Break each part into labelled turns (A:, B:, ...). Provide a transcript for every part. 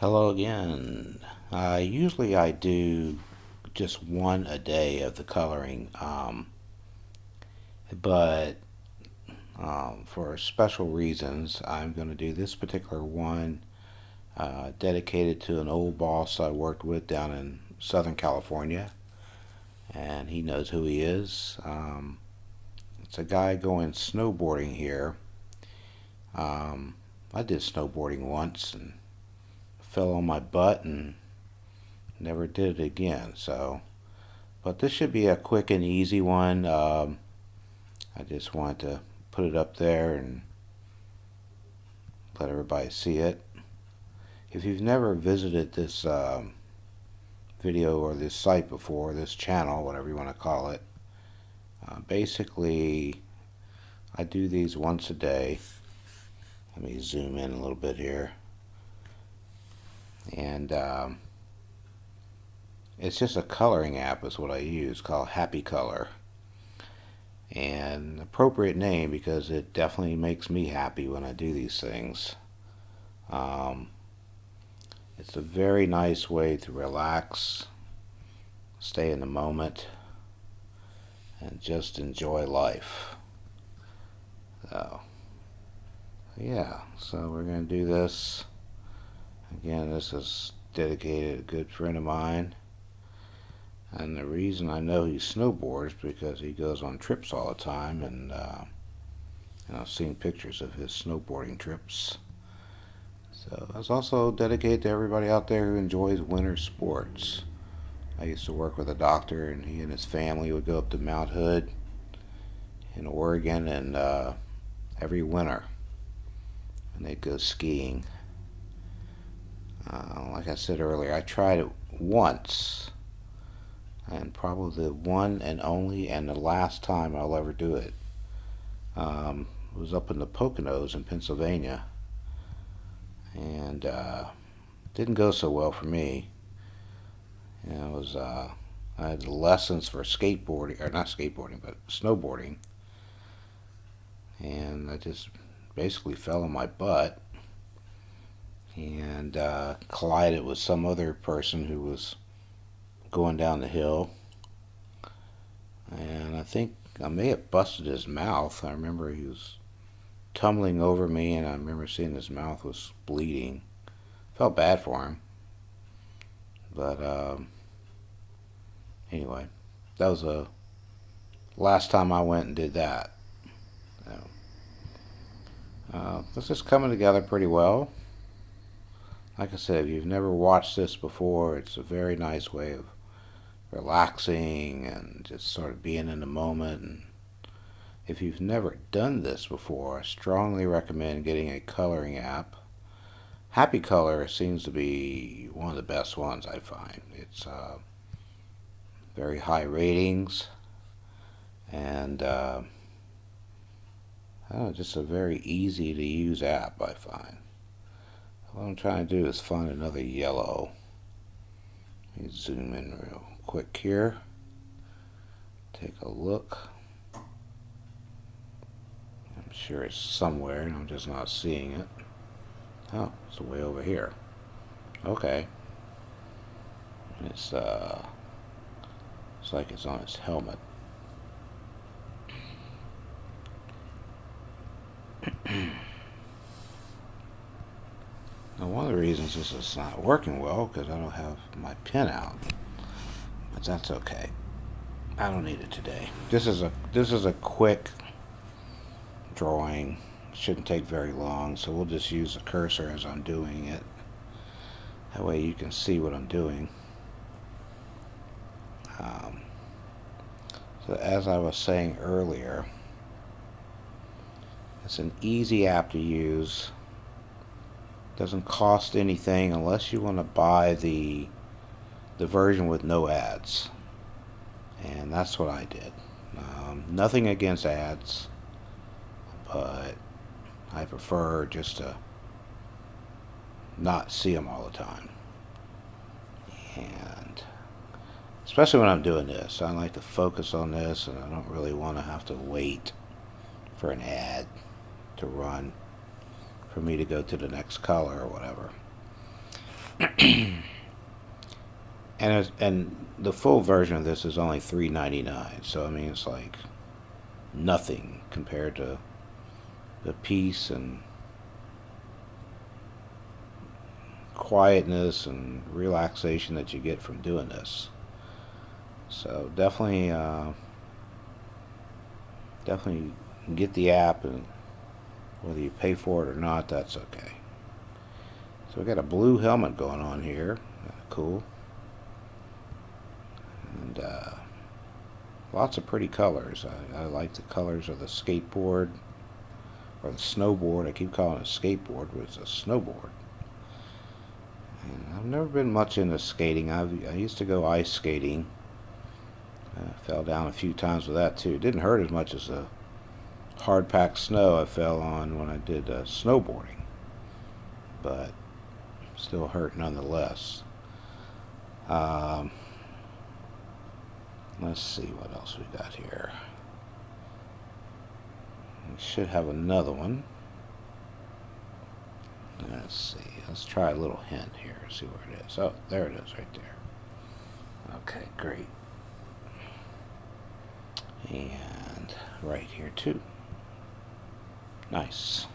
A: Hello again. Usually I do just one a day of the coloring, but for special reasons, I'm going to do this particular one dedicated to an old boss I worked with down in Southern California, and he knows who he is. It's a guy going snowboarding here. Um, I did snowboarding once and fell on my butt and never did it again. But this should be a quick and easy one. I just wanted to put it up there and let everybody see it. If you've never visited this video or this site before, this channel, whatever you want to call it, basically I do these once a day. Let me zoom in a little bit here. And it's just a coloring app is what I use called Happy Color. And appropriate name because it definitely makes me happy when I do these things. Um, it's a very nice way to relax, stay in the moment, and just enjoy life. So, yeah, so we're going to do this. Again, this is dedicated to a good friend of mine. And the reason I know he snowboards because he goes on trips all the time, and I've seen pictures of his snowboarding trips. So it's also dedicated to everybody out there who enjoys winter sports. I used to work with a doctor, and he and his family would go up to Mount Hood in Oregon, and every winter, and they'd go skiing. Like I said earlier, I tried it once, and probably the one and only and the last time I'll ever do it. It was up in the Poconos in Pennsylvania, and didn't go so well for me. It was I had lessons for skateboarding, or not skateboarding, but snowboarding, and I just basically fell on my butt and collided with some other person who was going down the hill, and I think I may have busted his mouth. I remember he was tumbling over me, and I remember seeing his mouth was bleeding. Felt bad for him, but anyway, that was the last time I went and did that. So, this is coming together pretty well. Like I said, if you've never watched this before, it's a very nice way of relaxing and just sort of being in the moment. And if you've never done this before, I strongly recommend getting a coloring app. Happy Color seems to be one of the best ones I find. It's very high ratings, and I don't know, just a very easy to use app I find. What I'm trying to do is find another yellow. Let me zoom in real quick here. Take a look. I'm sure it's somewhere and I'm just not seeing it. Oh, it's way over here. Okay. It's like it's on his helmet. Now, one of the reasons this is not working well because I don't have my pen out, but that's okay. I don't need it today. This is a quick drawing. Shouldn't take very long, so we'll just use the cursor as I'm doing it. That way you can see what I'm doing. Um, so as I was saying earlier, it's an easy app to use. Doesn't cost anything unless you want to buy the version with no ads, and that's what I did. Nothing against ads, but I prefer just to not see them all the time. And especially when I'm doing this, I like to focus on this, and I don't really want to have to wait for an ad to run for me to go to the next color or whatever. And the full version of this is only $3.99. So I mean, it's like nothing compared to the peace and quietness and relaxation that you get from doing this. So definitely get the app, and whether you pay for it or not, that's okay. So we got a blue helmet going on here. Cool. And lots of pretty colors. I like the colors of the skateboard, or the snowboard. I keep calling it a skateboard, but it's a snowboard. And I've never been much into skating. I used to go ice skating. Fell down a few times with that too. It didn't hurt as much as the hard packed snow I fell on when I did snowboarding, but still hurt nonetheless. Um, let's see what else we got here. We should have another one. Let's see. Let's try a little hint here. See where it is. Oh, there it is right there. Okay, great. And right here too. Nice.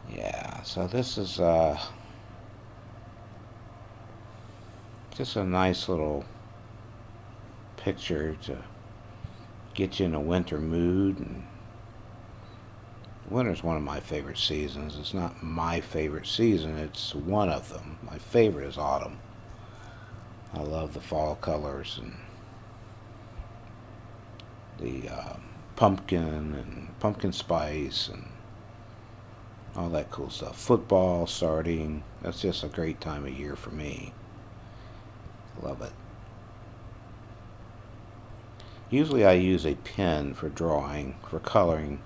A: Yeah, so this is just a nice little picture to get you in a winter mood. And winter's one of my favorite seasons. It's not my favorite season, it's one of them. My favorite is autumn. I love the fall colors and the pumpkin and pumpkin spice and all that cool stuff. Football starting. That's just a great time of year for me. Love it. Usually I use a pen for drawing, for coloring.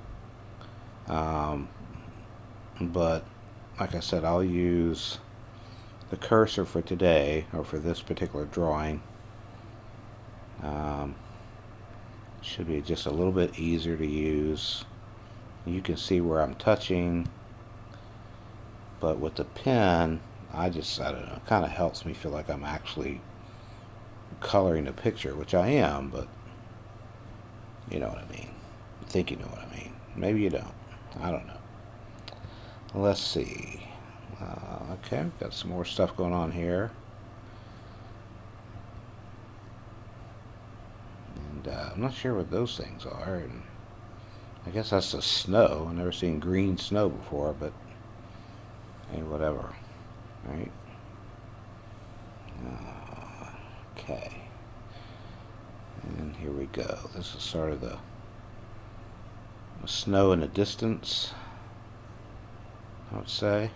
A: But like I said, I'll use the cursor for today, or for this particular drawing. Should be just a little bit easier to use. You can see where I'm touching, but with the pen, I don't know, it kind of helps me feel like I'm actually coloring the picture, which I am, but you know what I mean. I think you know what I mean. Maybe you don't. I don't know. Let's see. Okay, we've got some more stuff going on here. And I'm not sure what those things are. And I guess that's the snow. I've never seen green snow before, but hey, whatever. Right? Okay. And here we go. This is sort of the snow in the distance, I would say.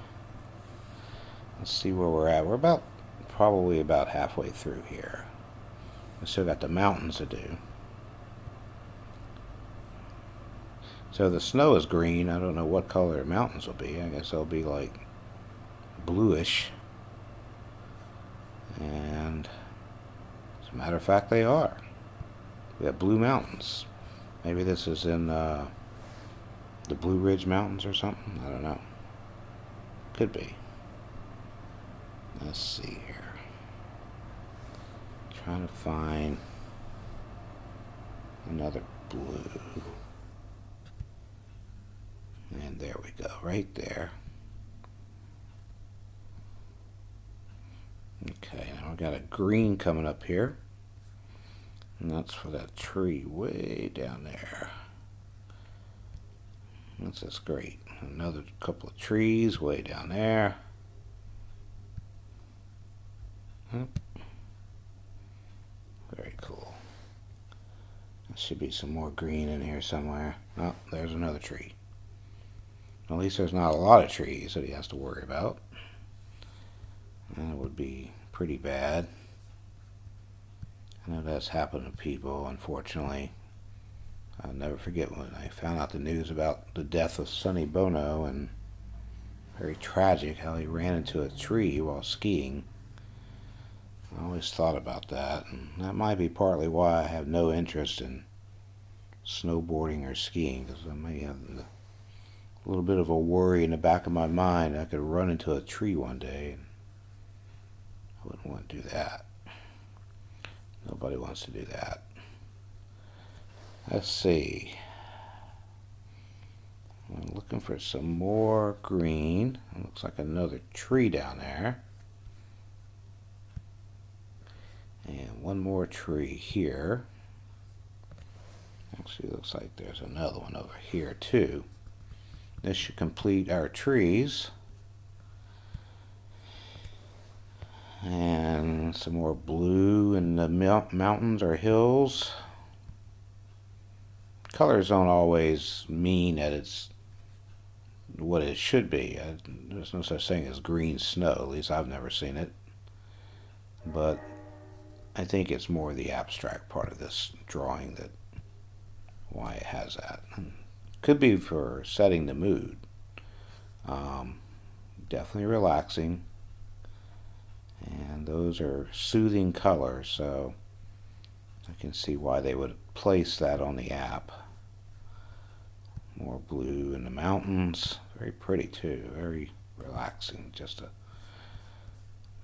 A: Let's see where we're at. We're probably about halfway through here. We still got the mountains to do. So the snow is green. I don't know what color the mountains will be. I guess they'll be like bluish. And as a matter of fact, they are. We have blue mountains. Maybe this is in the Blue Ridge Mountains or something. I don't know. Could be. Let's see here. Trying to find another blue. And there we go, right there. Okay, now we've got a green coming up here. And that's for that tree way down there. That's just great. Another couple of trees way down there. Very cool. There should be some more green in here somewhere. Oh, there's another tree. At least there's not a lot of trees that he has to worry about. That would be pretty bad. I know that's happened to people, unfortunately. I'll never forget when I found out the news about the death of Sonny Bono, and very tragic how he ran into a tree while skiing. I always thought about that, and that might be partly why I have no interest in snowboarding or skiing, because I may have a little bit of a worry in the back of my mind. I could run into a tree one day, and I wouldn't want to do that. Nobody wants to do that. Let's see. I'm looking for some more green. It looks like another tree down there. And one more tree here. Actually, looks like there's another one over here too. This should complete our trees. And some more blue in the mountains or hills. Colors don't always mean that it's what it should be. There's no such thing as green snow, at least I've never seen it. But I think it's more the abstract part of this drawing that why it has that. Could be for setting the mood. Definitely relaxing. And those are soothing colors, so I can see why they would place that on the app. More blue in the mountains. Very pretty too. Very relaxing just to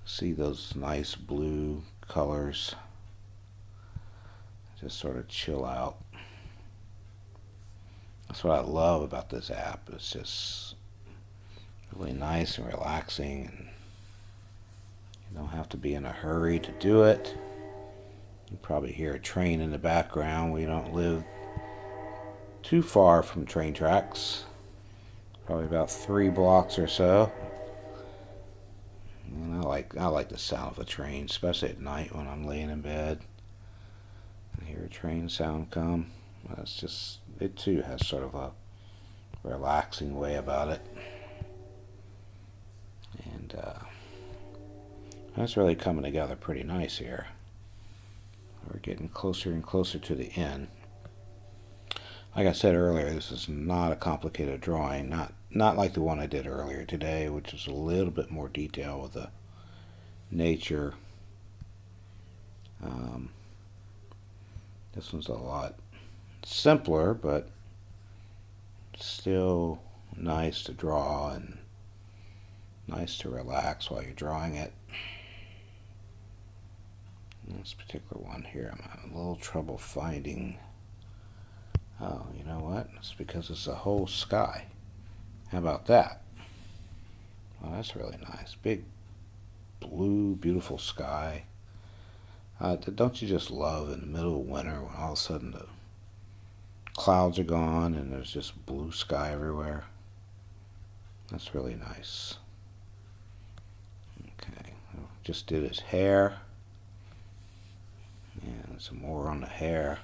A: see those nice blue colors. Just sort of chill out. That's what I love about this app. It's just really nice and relaxing, and you don't have to be in a hurry to do it. You probably hear a train in the background. We don't live too far from train tracks. Probably about 3 blocks or so. And I like the sound of a train, especially at night when I'm laying in bed. I hear a train sound come. That's just, it too has sort of a relaxing way about it. And that's really coming together pretty nice here. We're getting closer and closer to the end. Like I said earlier, this is not a complicated drawing, not like the one I did earlier today, which is a little bit more detail with the nature. This one's a lot simpler, but still nice to draw and nice to relax while you're drawing it. This particular one here, I'm having a little trouble finding. Oh, you know what? It's because it's the whole sky. How about that? Well, that's really nice. Big, blue, beautiful sky. Don't you just love in the middle of winter when all of a sudden the clouds are gone and there's just blue sky everywhere? That's really nice. Okay, just did his hair. And some more on the hair.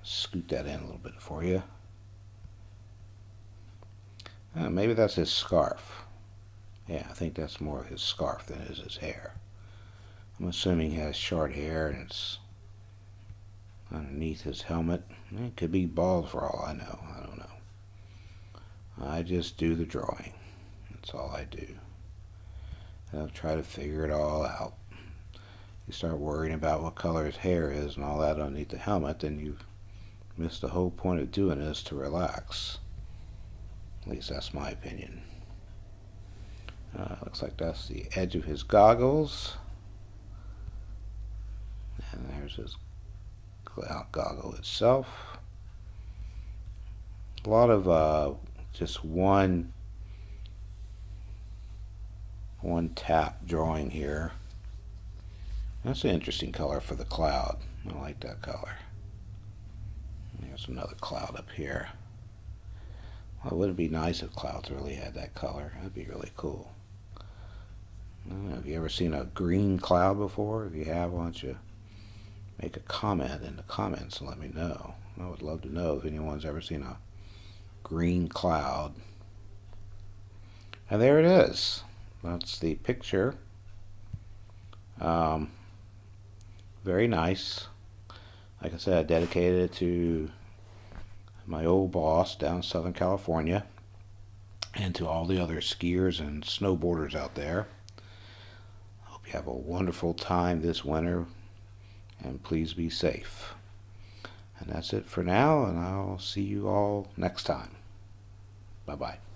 A: Scoot that in a little bit for you. Maybe that's his scarf. Yeah, I think that's more of his scarf than it is his hair. I'm assuming he has short hair and it's underneath his helmet. It could be bald for all I know. I don't know. I just do the drawing. That's all I do. I'll try to figure it all out. You start worrying about what color his hair is and all that underneath the helmet, then you've missed the whole point of doing this, to relax. At least that's my opinion. Looks like that's the edge of his goggles. And there's his goggle itself. A lot of just one tap drawing here. That's an interesting color for the cloud. I like that color. There's another cloud up here. Well, wouldn't it be nice if clouds really had that color? That'd be really cool. I don't know, have you ever seen a green cloud before? If you have, why don't you make a comment in the comments and let me know. I would love to know if anyone's ever seen a green cloud. And there it is. That's the picture. Very nice. Like I said, I dedicated it to my old boss down in Southern California and to all the other skiers and snowboarders out there. Hope you have a wonderful time this winter, and please be safe. And that's it for now, and I'll see you all next time. Bye-bye.